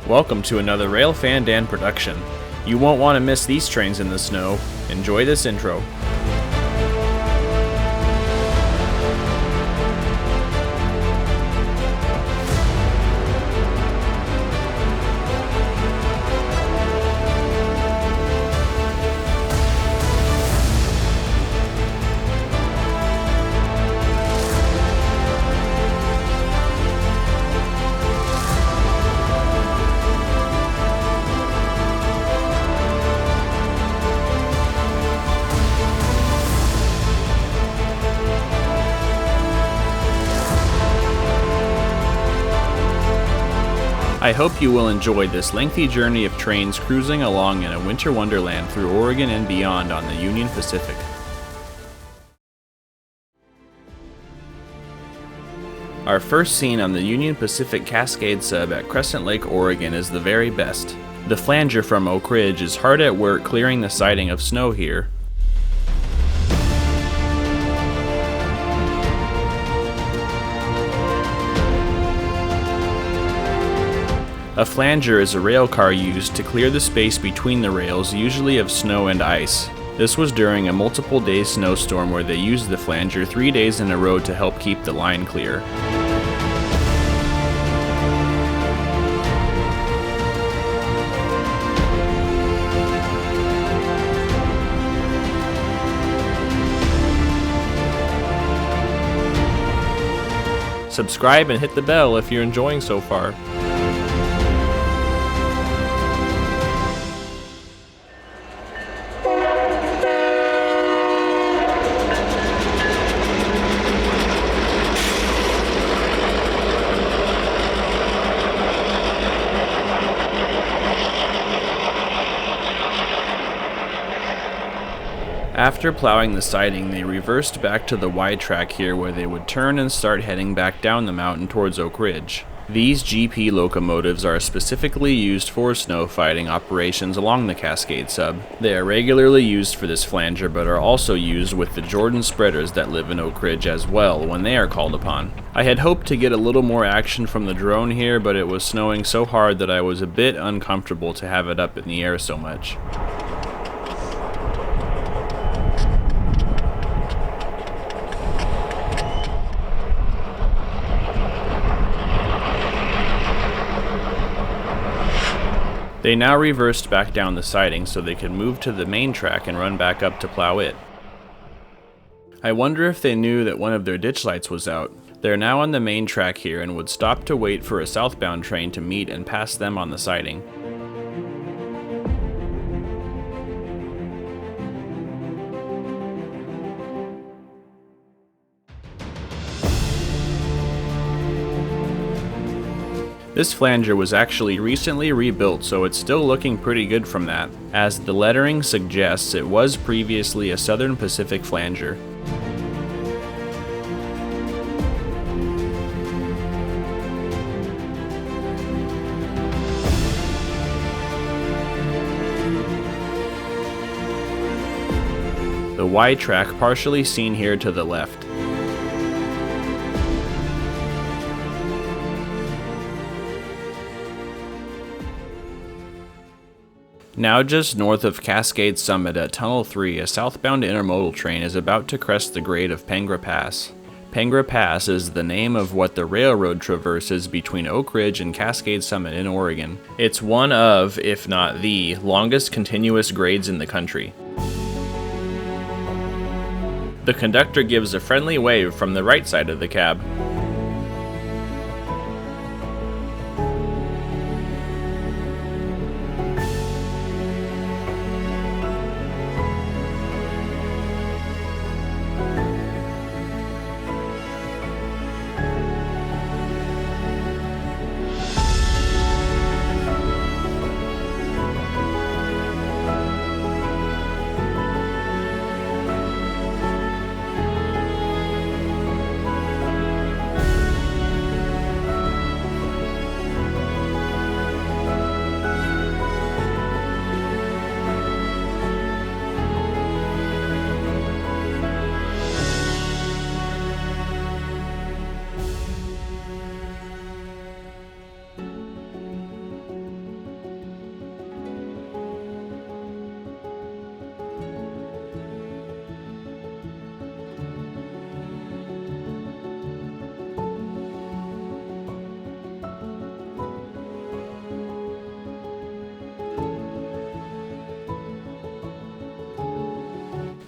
Welcome to another Railfan Dan production. You won't want to miss these trains in the snow. Enjoy this intro. I hope you will enjoy this lengthy journey of trains cruising along in a winter wonderland through Oregon and beyond on the Union Pacific. Our first scene on the Union Pacific Cascade Sub at Crescent Lake, Oregon is the very best. The FLANGER from Oak Ridge is hard at work clearing the siding of snow here. A flanger is a rail car used to clear the space between the rails, usually of snow and ice. This was during a multiple day snowstorm where they used the flanger 3 days in a row to help keep the line clear. Subscribe and hit the bell if you're enjoying so far. After plowing the siding, they reversed back to the wide track here where they would turn and start heading back down the mountain towards Oak Ridge. These GP locomotives are specifically used for snow fighting operations along the Cascade Sub. They are regularly used for this flanger but are also used with the Jordan spreaders that live in Oak Ridge as well when they are called upon. I had hoped to get a little more action from the drone here, but it was snowing so hard that I was a bit uncomfortable to have it up in the air so much. They now reversed back down the siding so they could move to the main track and run back up to plow it. I wonder if they knew that one of their ditch lights was out. They're now on the main track here and would stop to wait for a southbound train to meet and pass them on the siding. This flanger was actually recently rebuilt, so it's still looking pretty good from that. As the lettering suggests, it was previously a Southern Pacific flanger. The wide track partially seen here to the left. Now just north of Cascade Summit at Tunnel 3, a southbound intermodal train is about to crest the grade of Pengra Pass. Pengra Pass is the name of what the railroad traverses between Oak Ridge and Cascade Summit in Oregon. It's one of, if not the, longest continuous grades in the country. The conductor gives a friendly wave from the right side of the cab.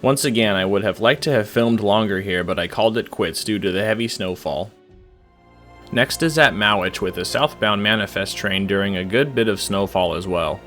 Once again, I would have liked to have filmed longer here, but I called it quits due to the heavy snowfall. Next is at Mowich with a southbound manifest train during a good bit of snowfall as well.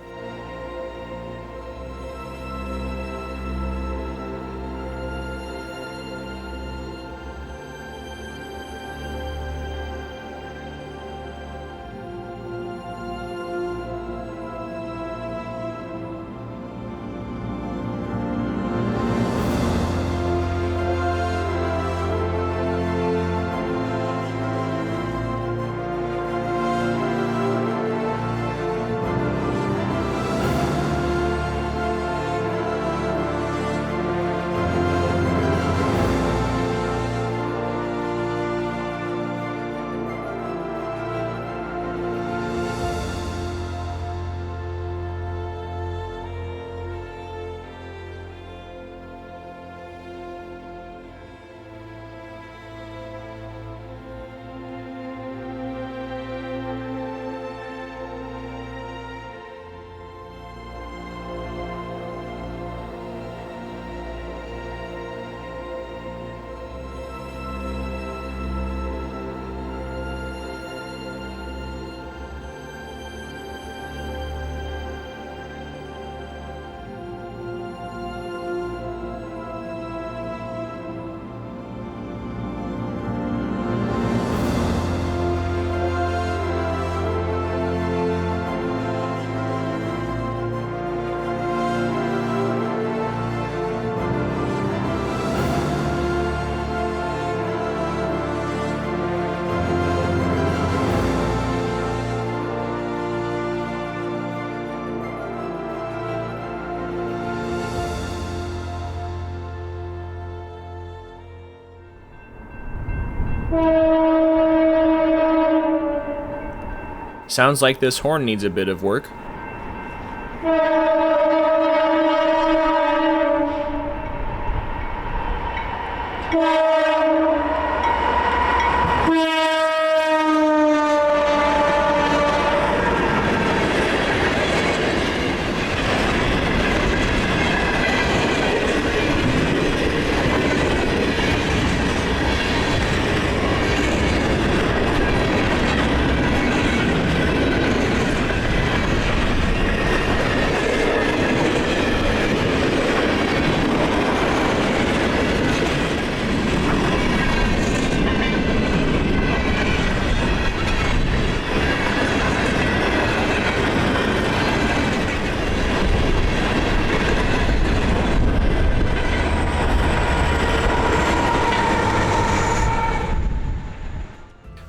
Sounds like this horn needs a bit of work.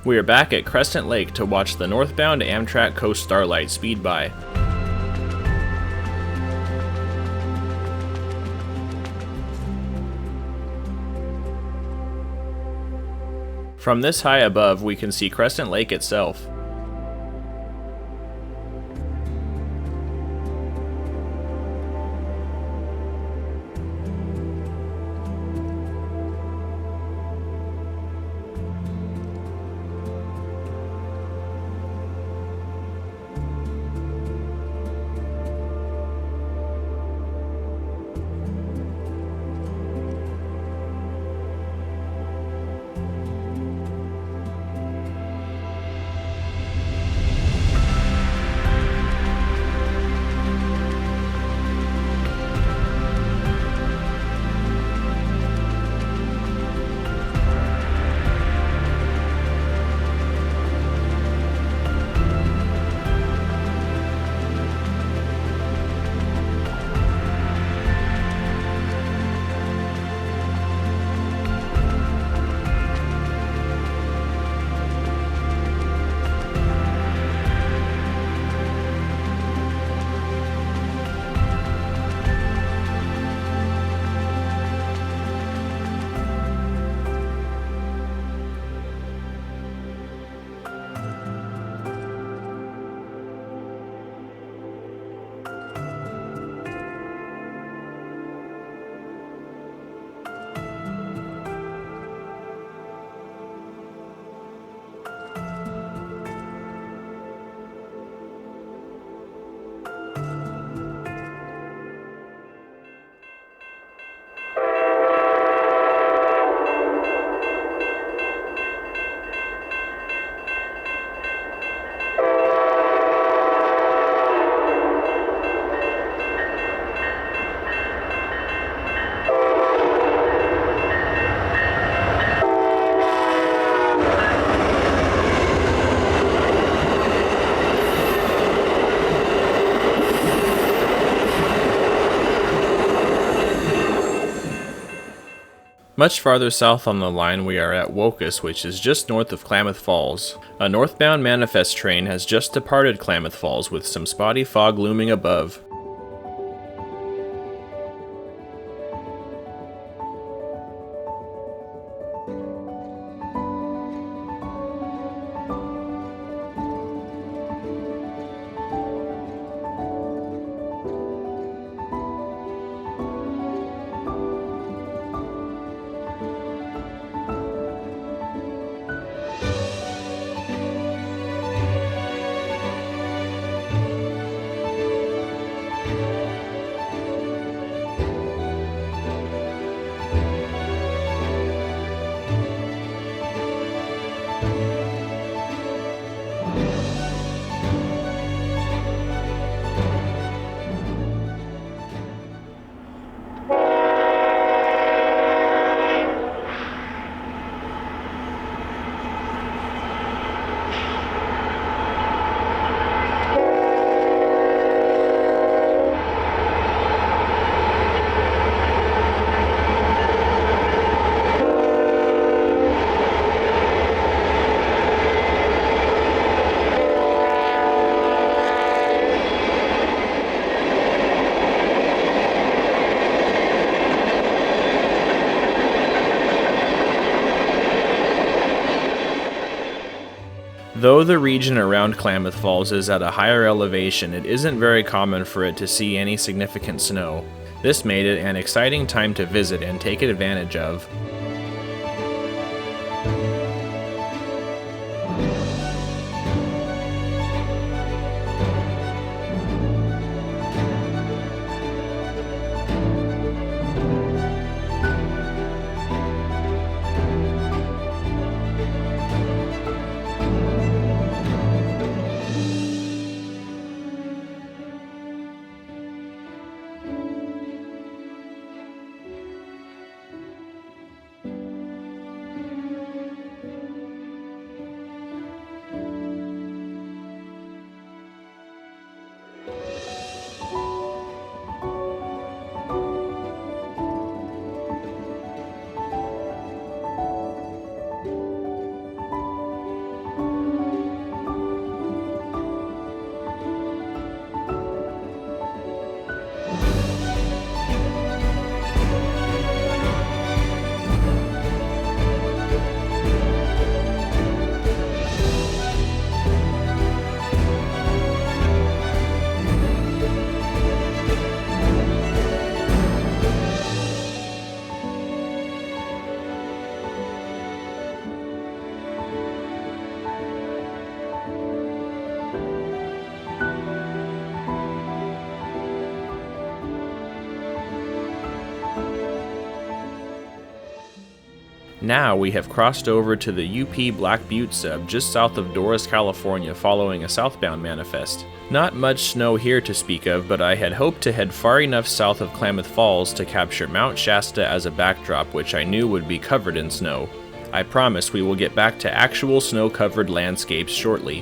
We are back at Crescent Lake to watch the northbound Amtrak Coast Starlight speed by. From this high above, we can see Crescent Lake itself. Much farther south on the line we are at Wocus, which is just north of Klamath Falls. A northbound manifest train has just departed Klamath Falls with some spotty fog looming above. Though the region around Klamath Falls is at a higher elevation, it isn't very common for it to see any significant snow. This made it an exciting time to visit and take advantage of. Now we have crossed over to the UP Black Butte Sub just south of Dorris, California, following a southbound manifest. Not much snow here to speak of, but I had hoped to head far enough south of Klamath Falls to capture Mount Shasta as a backdrop, which I knew would be covered in snow. I promise we will get back to actual snow-covered landscapes shortly.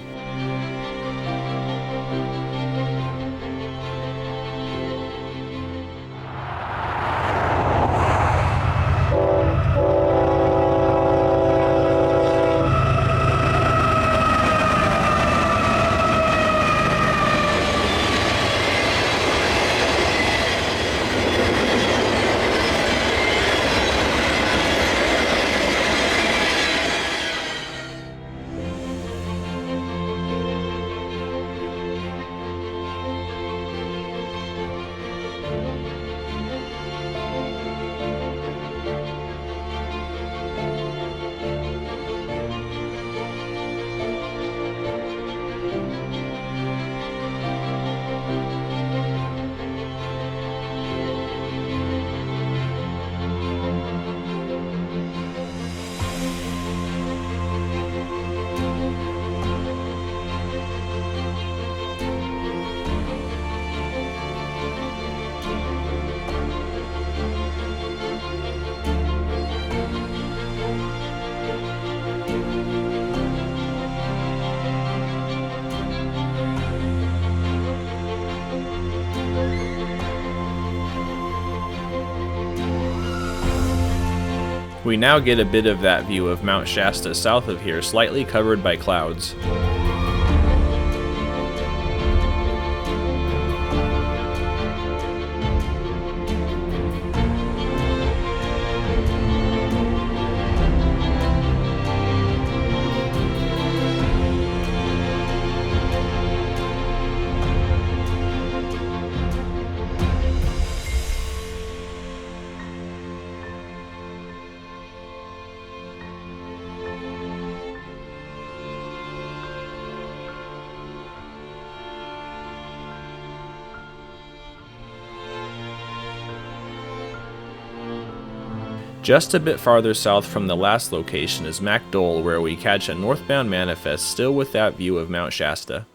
We now get a bit of that view of Mount Shasta south of here, slightly covered by clouds. Just a bit farther south from the last location is MacDowell, where we catch a northbound manifest still with that view of Mount Shasta.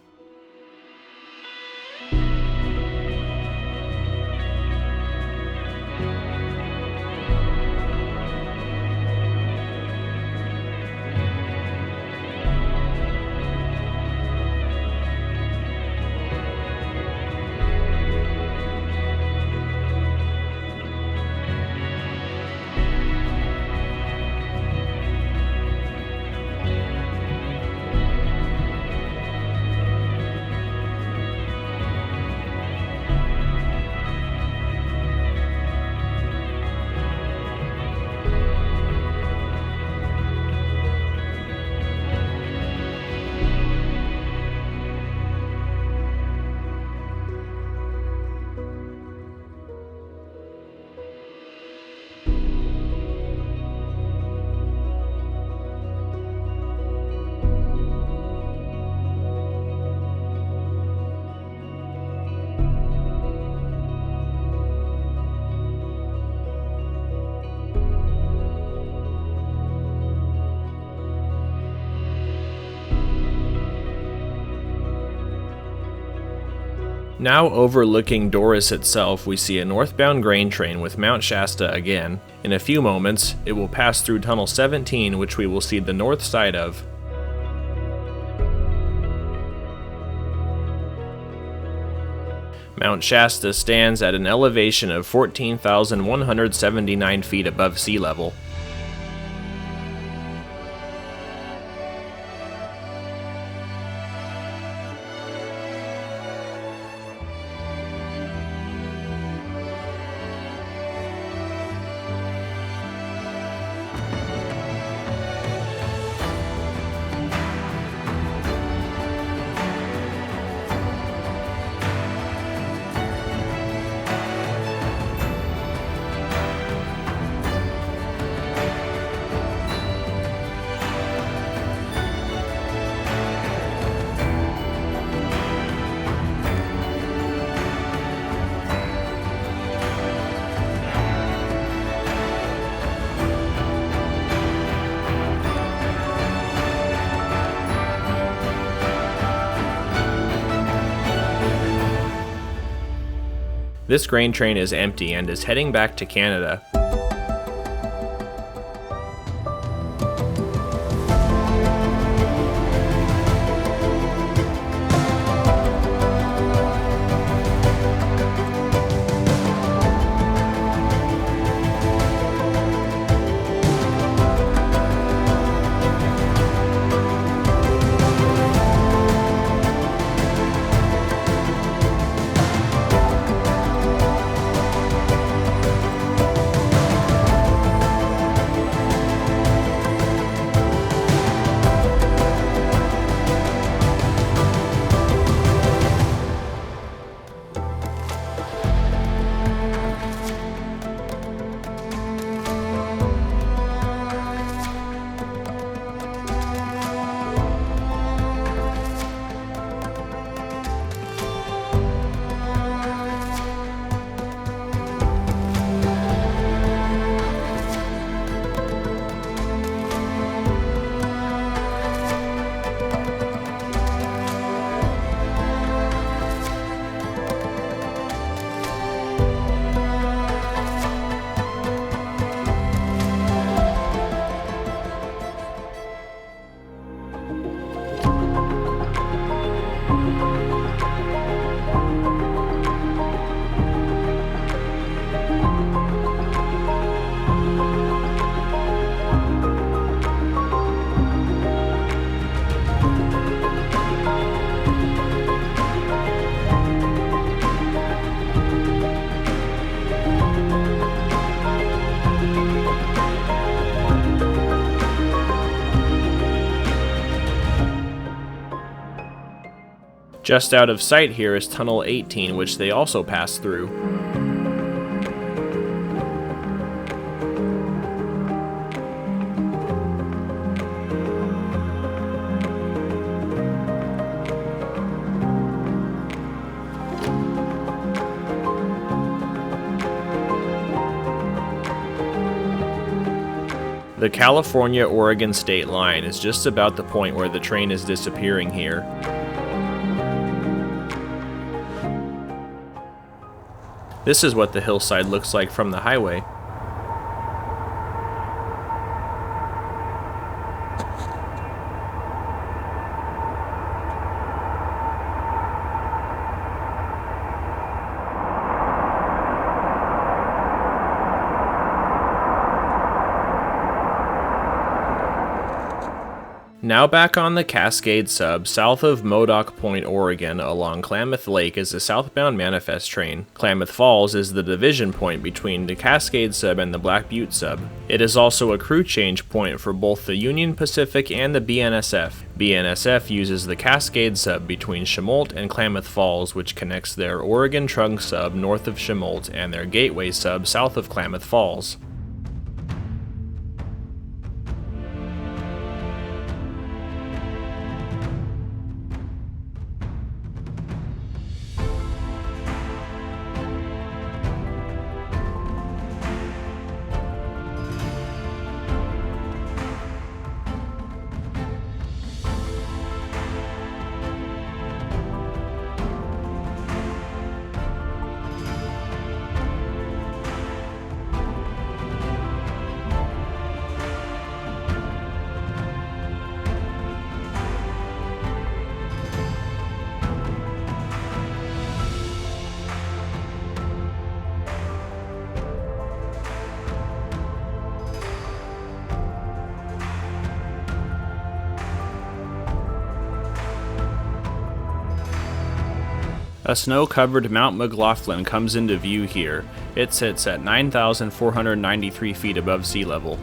Now overlooking Dorris itself, we see a northbound grain train with Mount Shasta again. In a few moments, it will pass through Tunnel 17, which we will see the north side of. Mount Shasta stands at an elevation of 14,179 feet above sea level. This grain train is empty and is heading back to Canada. Just out of sight here is Tunnel 18, which they also pass through. The California-Oregon state line is just about the point where the train is disappearing here. This is what the hillside looks like from the highway. Now back on the Cascade Sub, south of Modoc Point, Oregon, along Klamath Lake is a southbound manifest train. Klamath Falls is the division point between the Cascade Sub and the Black Butte Sub. It is also a crew change point for both the Union Pacific and the BNSF. BNSF uses the Cascade Sub between Chemult and Klamath Falls, which connects their Oregon Trunk Sub north of Chemult and their Gateway Sub south of Klamath Falls. A snow-covered Mount McLaughlin comes into view here. It sits at 9,493 feet above sea level.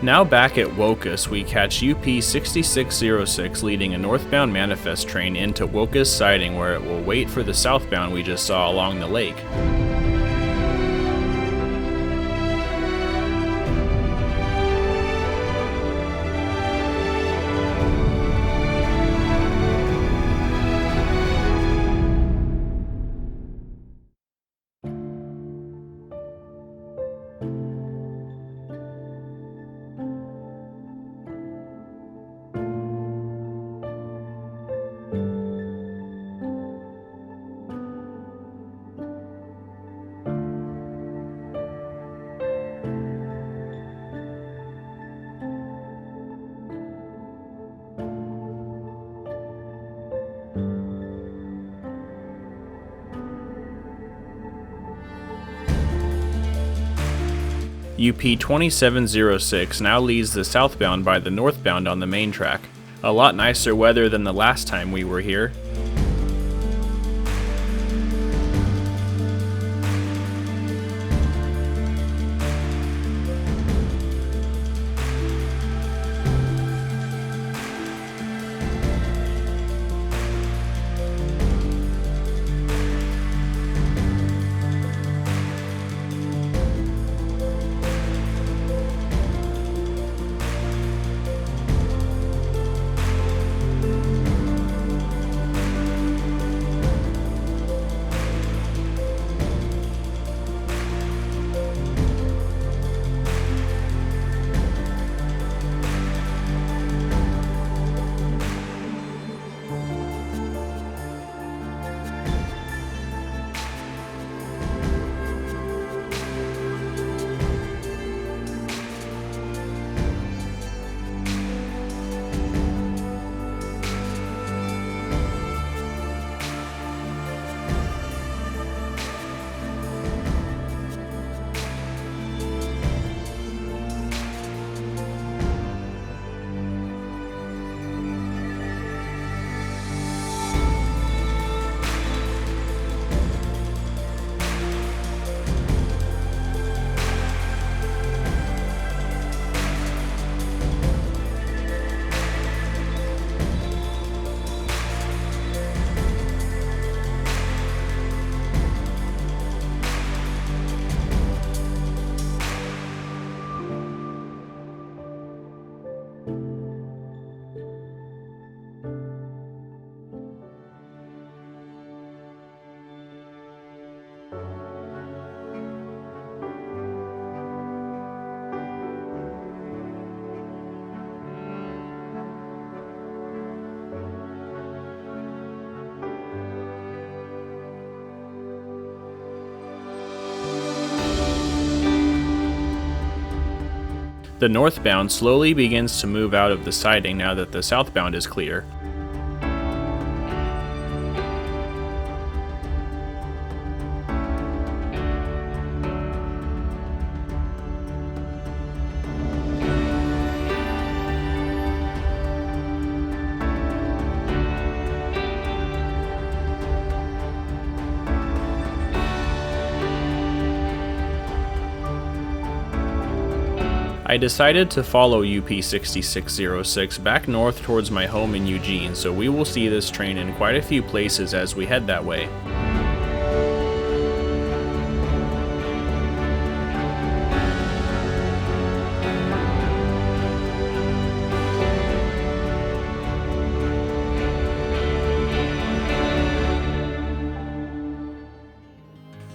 Now back at Wocus, we catch UP 6606 leading a northbound manifest train into Wocus siding where it will wait for the southbound we just saw along the lake. UP 2706 now leads the southbound by the northbound on the main track. A lot nicer weather than the last time we were here. The northbound slowly begins to move out of the siding now that the southbound is clear. I decided to follow UP 6606 back north towards my home in Eugene, so we will see this train in quite a few places as we head that way.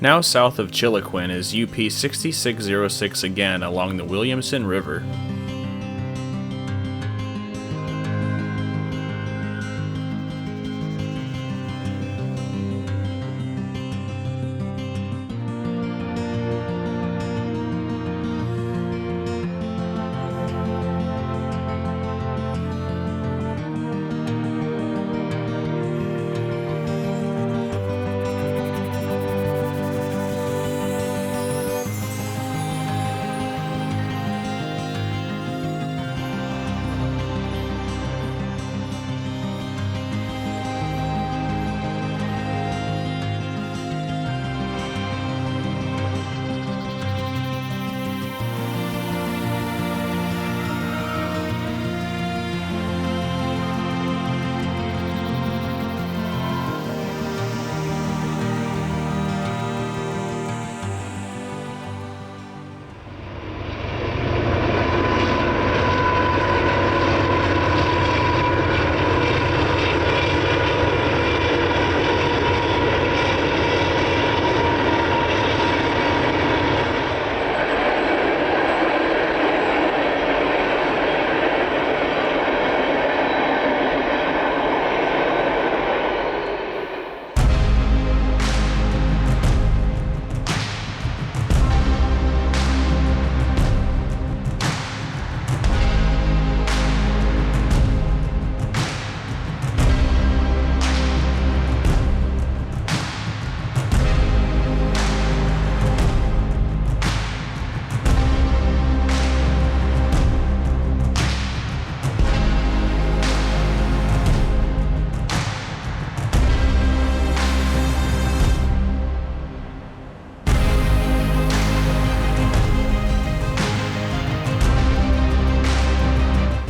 Now south of Chiloquin is UP 6606 again along the Williamson River.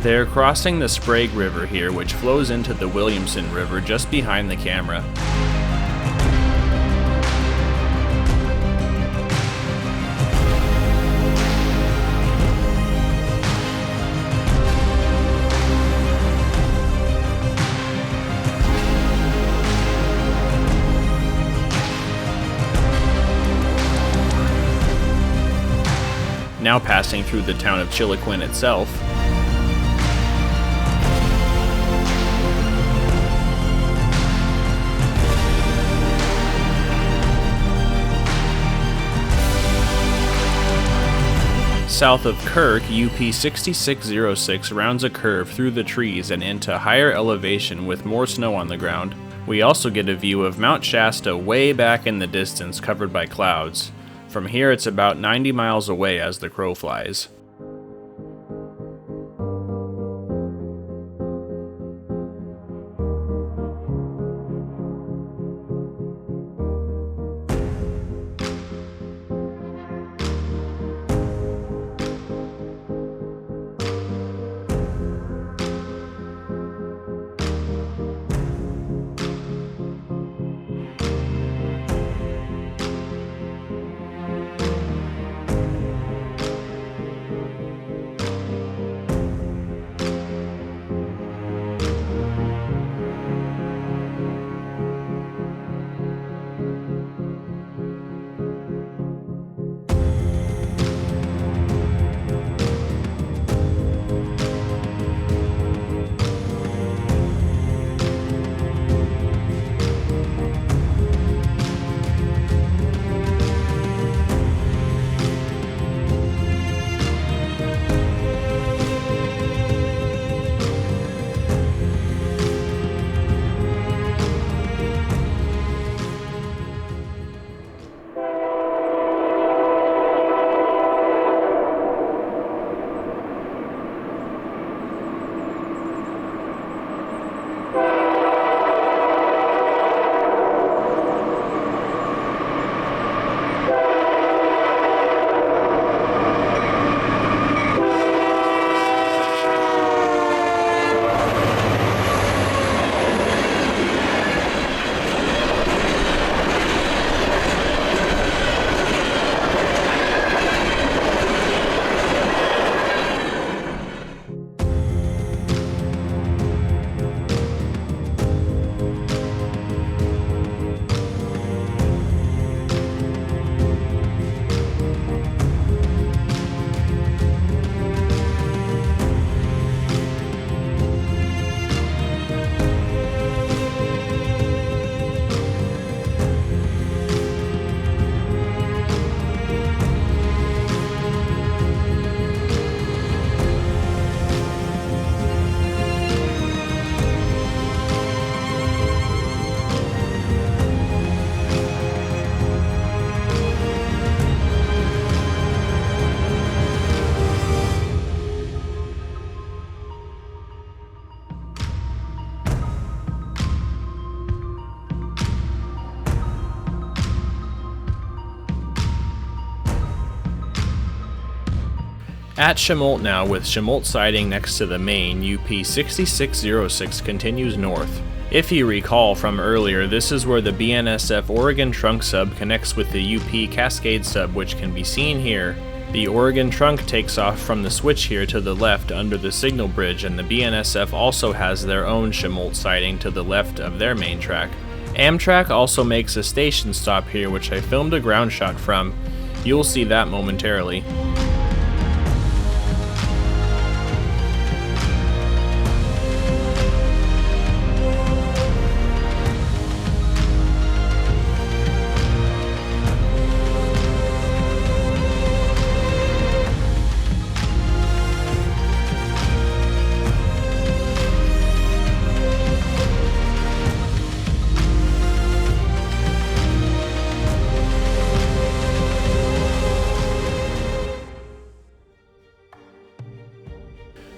They're crossing the Sprague River here, which flows into the Williamson River just behind the camera. Now passing through the town of Chiloquin itself. South of Kirk, UP 6606 rounds a curve through the trees and into higher elevation with more snow on the ground. We also get a view of Mount Shasta way back in the distance, covered by clouds. From here it's about 90 miles away as the crow flies. At Chemult now, with Chemult siding next to the main, UP 6606 continues north. If you recall from earlier, this is where the BNSF Oregon Trunk Sub connects with the UP Cascade Sub, which can be seen here. The Oregon Trunk takes off from the switch here to the left under the signal bridge, and the BNSF also has their own Chemult siding to the left of their main track. Amtrak also makes a station stop here, which I filmed a ground shot from. You'll see that momentarily.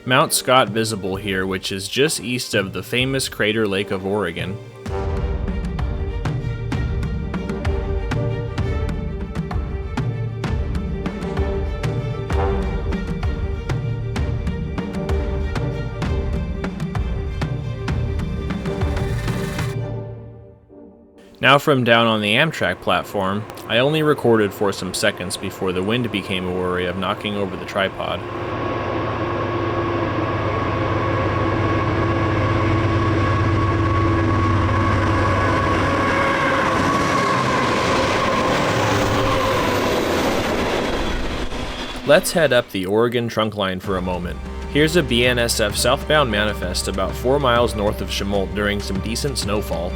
Mount Scott visible here, which is just east of the famous Crater Lake of Oregon. Now from down on the Amtrak platform, I only recorded for some seconds before the wind became a worry of knocking over the tripod. Let's head up the Oregon trunk line for a moment. Here's a BNSF southbound manifest about 4 miles north of Chemult during some decent snowfall.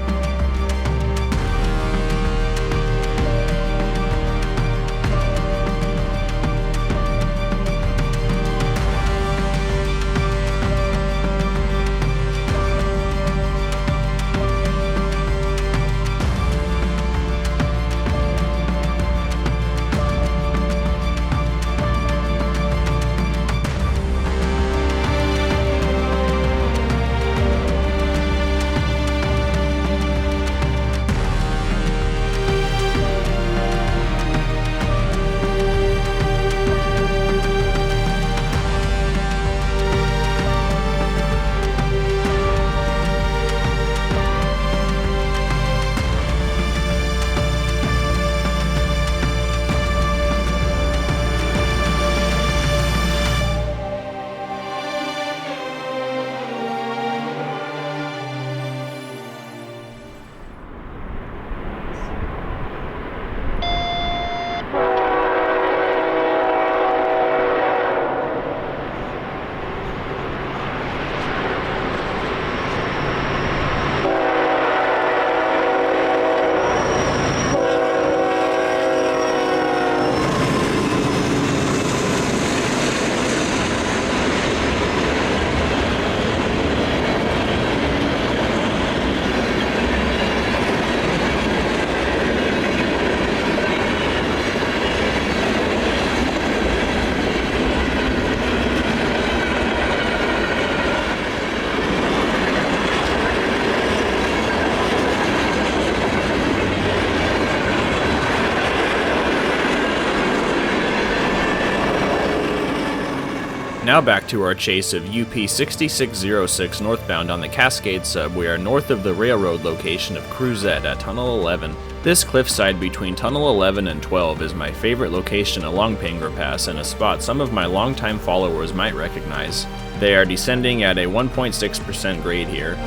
Now back to our chase of UP 6606 northbound on the Cascade Sub. We are north of the railroad location of Cruzette at Tunnel 11. This cliffside between Tunnel 11 and 12 is my favorite location along Pengra Pass and a spot some of my longtime followers might recognize. They are descending at a 1.6% grade here.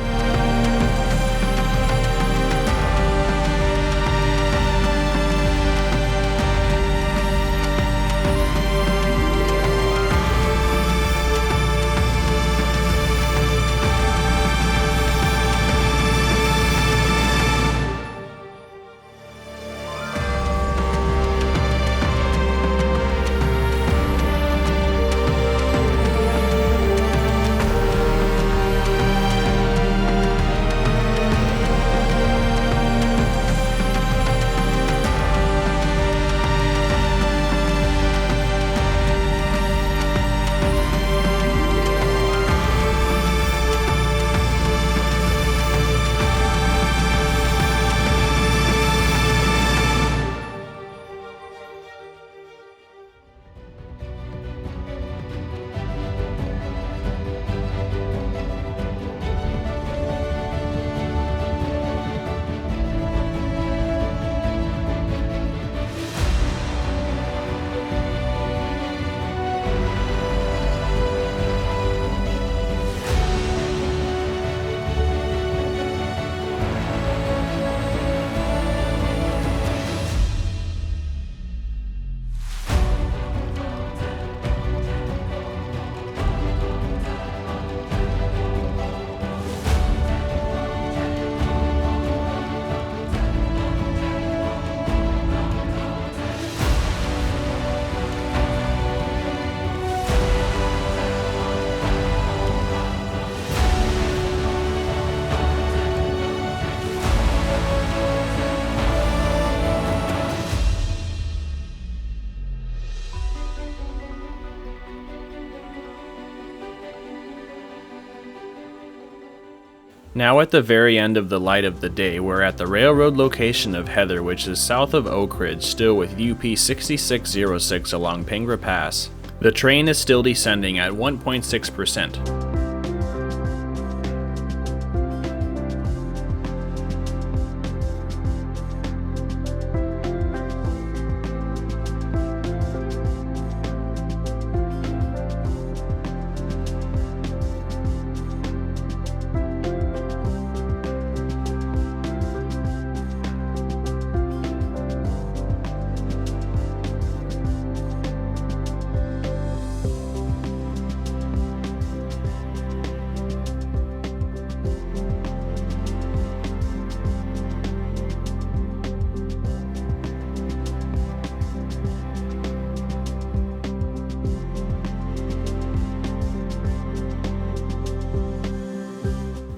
Now at the very end of the light of the day, we're at the railroad location of Heather, which is south of Oak Ridge, still with UP 6606 along Pengra Pass. The train is still descending at 1.6%.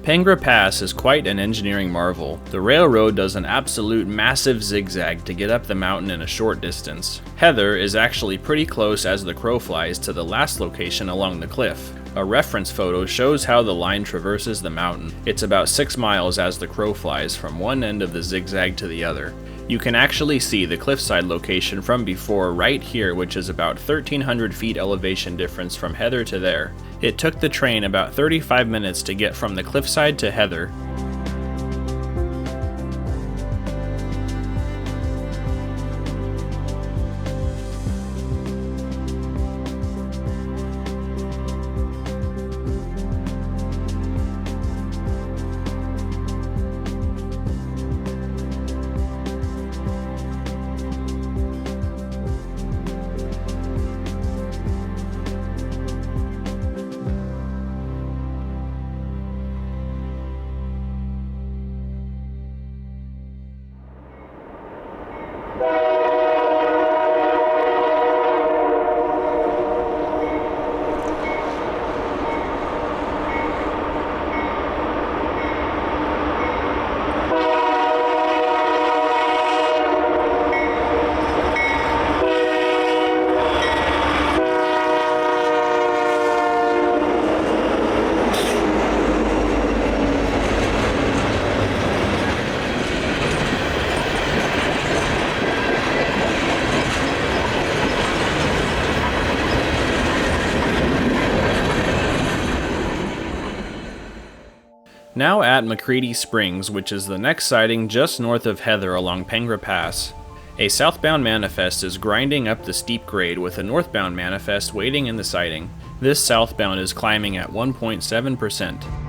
Pengra Pass is quite an engineering marvel. The railroad does an absolute massive zigzag to get up the mountain in a short distance. Heather is actually pretty close as the crow flies to the last location along the cliff. A reference photo shows how the line traverses the mountain. It's about 6 miles as the crow flies from one end of the zigzag to the other. You can actually see the Cliffside location from before right here, which is about 1,300 feet elevation difference from Heather to there. It took the train about 35 minutes to get from the Cliffside to Heather. Now at McCredie Springs, which is the next sighting just north of Heather along Pengra Pass. A southbound manifest is grinding up the steep grade with a northbound manifest waiting in the sighting. This southbound is climbing at 1.7%.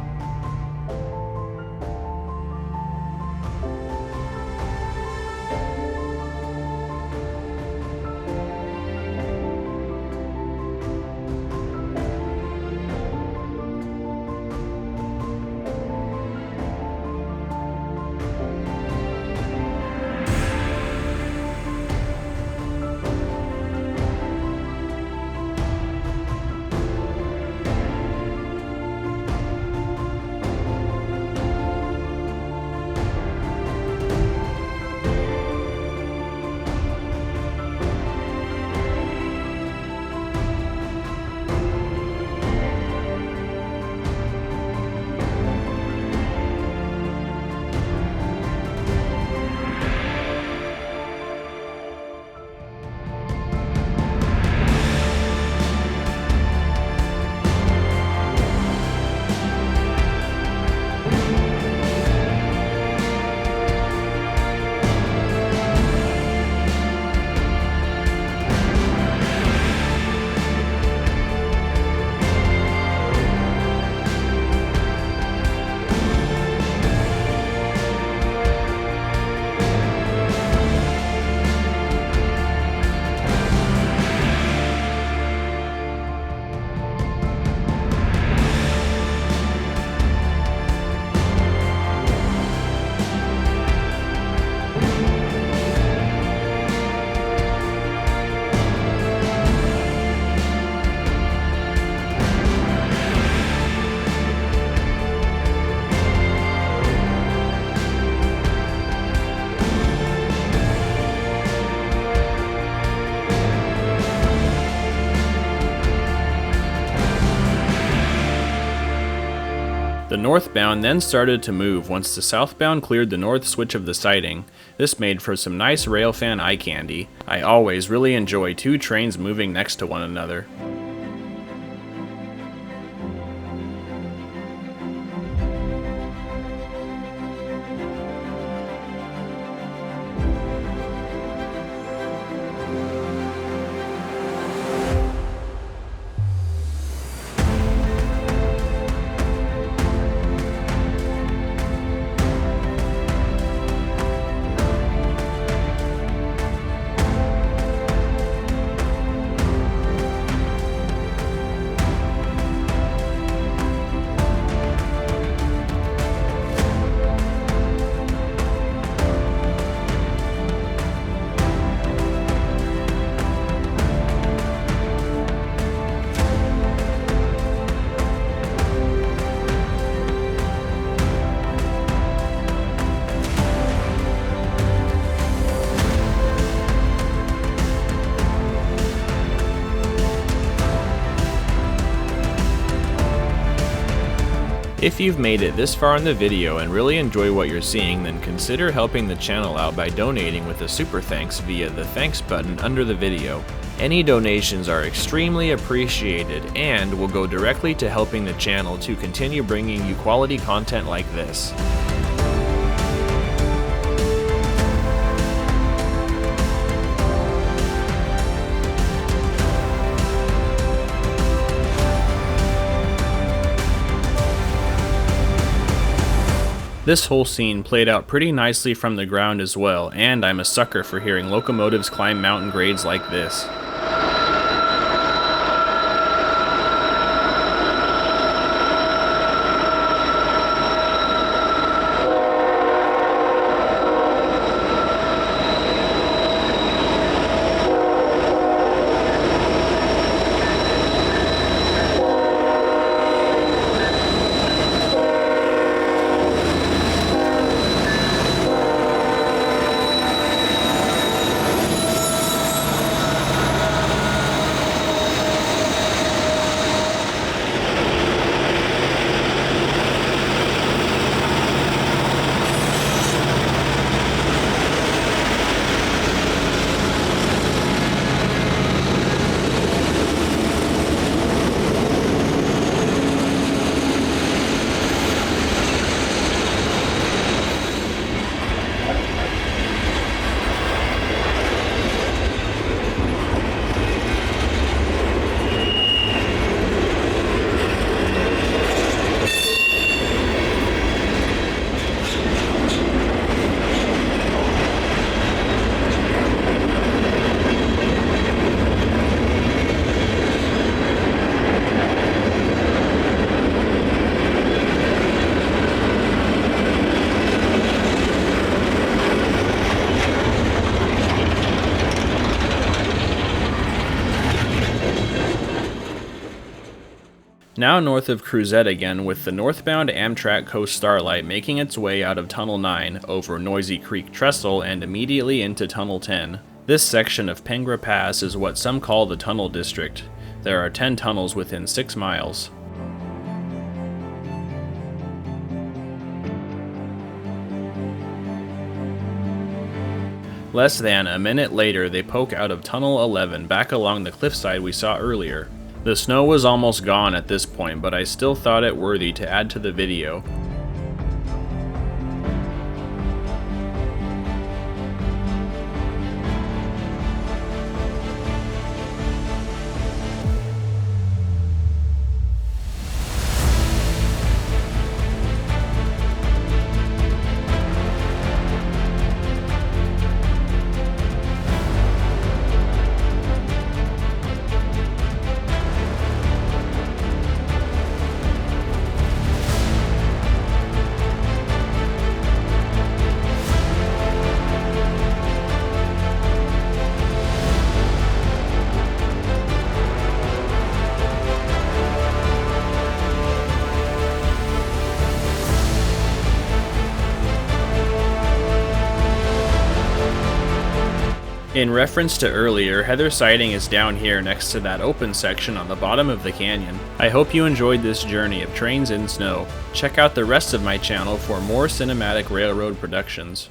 The northbound then started to move once the southbound cleared the north switch of the siding. This made for some nice railfan eye candy. I always really enjoy two trains moving next to one another. If you've made it this far in the video and really enjoy what you're seeing, then consider helping the channel out by donating with a super thanks via the thanks button under the video. Any donations are extremely appreciated and will go directly to helping the channel to continue bringing you quality content like this. This whole scene played out pretty nicely from the ground as well, and I'm a sucker for hearing locomotives climb mountain grades like this. Now north of Cruzette again, with the northbound Amtrak Coast Starlight making its way out of Tunnel 9 over Noisy Creek Trestle and immediately into Tunnel 10. This section of Pengra Pass is what some call the Tunnel District. There are 10 tunnels within 6 miles. Less than a minute later, they poke out of Tunnel 11 back along the cliffside we saw earlier. The snow was almost gone at this point, but I still thought it worthy to add to the video. In reference to earlier, Heather Siding is down here next to that open section on the bottom of the canyon. I hope you enjoyed this journey of trains in snow. Check out the rest of my channel for more cinematic railroad productions.